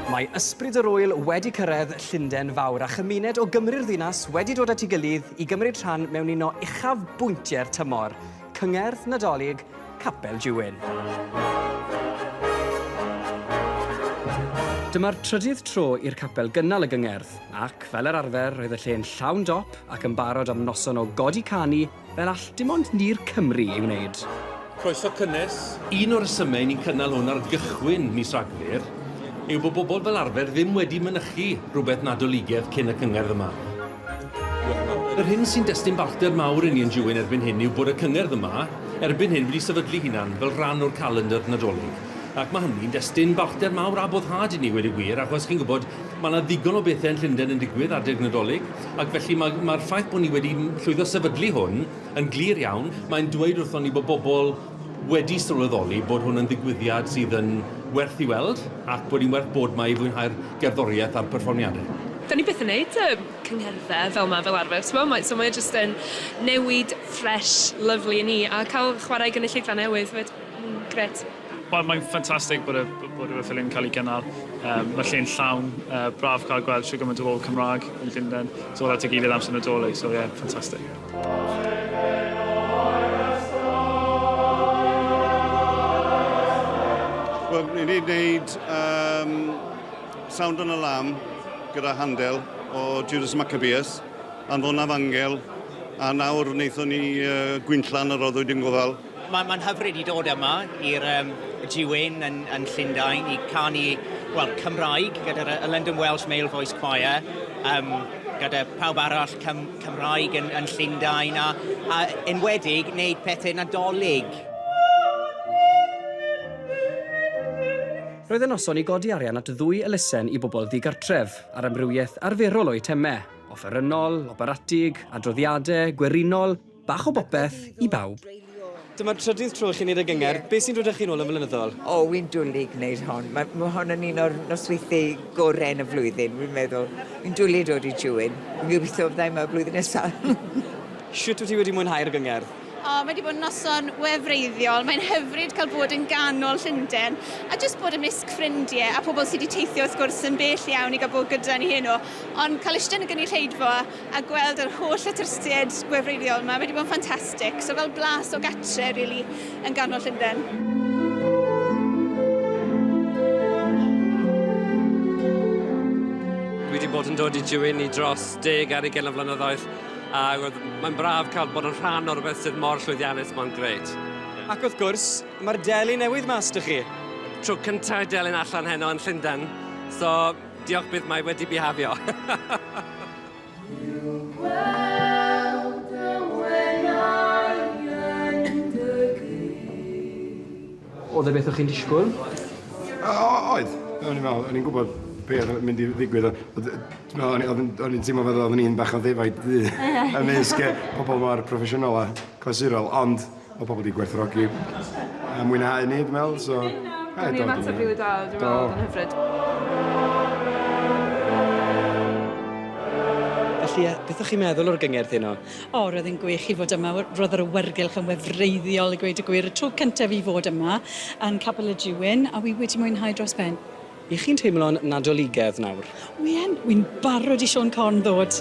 Mae Ysbryd yr Ŵyl wedi cyrraedd Llundain Fawr a chymuned o Gymru'r ddinas wedi dod at ei gilydd i gymryd rhan mewn un o uchafbwyntiau'r tymor, Cyngerdd Nadolig Capel Diwyn. Dyma'r trydydd tro i'r capel gynnal y gyngerdd, ac fel yr arfer roedd y lle'n llawn dop ac yn barod am noson o godi canu fel all dim ond Ni'r Cymru ei wneud. Croeso cynnes. Un o'r resymau ni'n cynnal hwn ar gychwyn mis Rhagfyr yw bod bobl fel arfer ddim wedi mynychu rhywbeth nadoligedd cyn y cyngerdd yma. Yr hyn sy'n destun balchder mawr i ni yn Diwyn erbyn hyn yw bod y cyngerdd yma erbyn hyn wedi sefydlu hunan fel rhan o'r calendar nadolig. Ac mae hynny'n destun balchder mawr a boddhad i ni wedi gwir, achos chi'n gwybod mae yna ddigon o bethau yn Llundain yn digwydd adeg nadolig, ac felly mae'r ffaith bod ni wedi llwyddo sefydlu hwn yn glir iawn. Mae'n dweud wrthon ni bod bobl wedi sylweddoli bod hwn yn ddigwyddiad sydd yn werth i weld ac bod ni'n werth bod mae i fwynhau'r gerddoriaeth a'r perfformiadau. Da ni byth yn neud cyngerddau fel yma fel arfer. So mae jyst yn newid, fresh, lovely i ni, a cael chwarae gynulleidfa newydd, gret. Wel, mae'n ffantastig bod y ffilm yn cael ei gynnal. Mae lle'n llawn, braf cael gweld trwy gymaint o bobl Cymraeg yn Llundain. So oedd at ei gilydd amser nadolig, so ie, ffantastig. Wel, ni wedi gwneud Sound on Alarm gyda handel o Judas Maccabeus, Anfon Afangel, a nawr wnaethon ni Gwynllan yr Roddwyd yn Gofal. Mae'n hyfryd i dod yma i'r Diwyn yn Llundain i canu Cymraeg gyda'r London Welsh Male Voice Choir, gyda pawb arall Cymraeg yn Llundain a enwedig wneud pethau nadolig. Roedd y noson i godi arian at 2 elusen i bobl ddigartref ar amrywiaeth arferol o'i temau, offerynnol, operatig, adroddiadau, gwerinol, bach o bopeth i bawb. Dyma'r trydydd tro chi'n neud y gyngerdd. Beth sy'n dod â chi nôl yn flynyddol? O, wy'n dwlu gwneud hon. Mae hon yn un o'r nosweithau gorau yn y flwyddyn, wy'n meddwl. Wy'n dwlu dod i Diwyn. Wy'n gobeithio fydda yma blwyddyn nesaf. Sut wyt ti wedi mwynhau'r gyngerdd? Mae wedi bod yn noson wefreiddiol. Mae'n hyfryd cael bod yn ganol Llundain a jyst bod ymysg ffrindiau a pobl sydd wedi teithio wrth gwrs yn bell iawn i gael bod gyda ni heno. Ond cael eistedd yn y gynulleidfa a gweld yr holl atyrstiad wefreiddiol yma wedi bod yn ffantastig. So fel blas o gatre, really, yn ganol Llundain. Dwi wedi bod yn dod i Diwyn i dros 10 ar 20 flynyddoedd. A mae'n braf cael bod yn rhan o'r beth sydd mor llwyddiannus, mae'n greit. Ac wrth gwrs, mae'r deli newydd mas dy chi. Tro cyntaf delyn allan heno yn Llundain, so diolch bydd mae wedi bihafio. Oedd e beth o'ch chi'n disgwyl? Oedd. O'n i'n gwybod beth oedd mynd i ddigwydd. O'n i'n teimlo fel oedden ni'n bach o ddefaid ymysg pobl mor proffesiynol a clasurol, ond o pobl wedi gwerthrogi mwynhau ni, dwi'n meddwl. So, Ni ymateb rili da, dwi'n meddwl, yn hyfryd. Felly, beth o'ch chi'n meddwl o'r gyngerdd heno? Roedd yn gwych i fod yma. Roedd yr awyrgylch yn wefreiddiol i gweud y gwir. Y tro cyntaf i fod yma yn Capel y Diwyn, a wi wedi mwynhau dros ben. I chi'n teimlo'n nadoligedd nawr? Wy'n barod i Sion Corn ddod.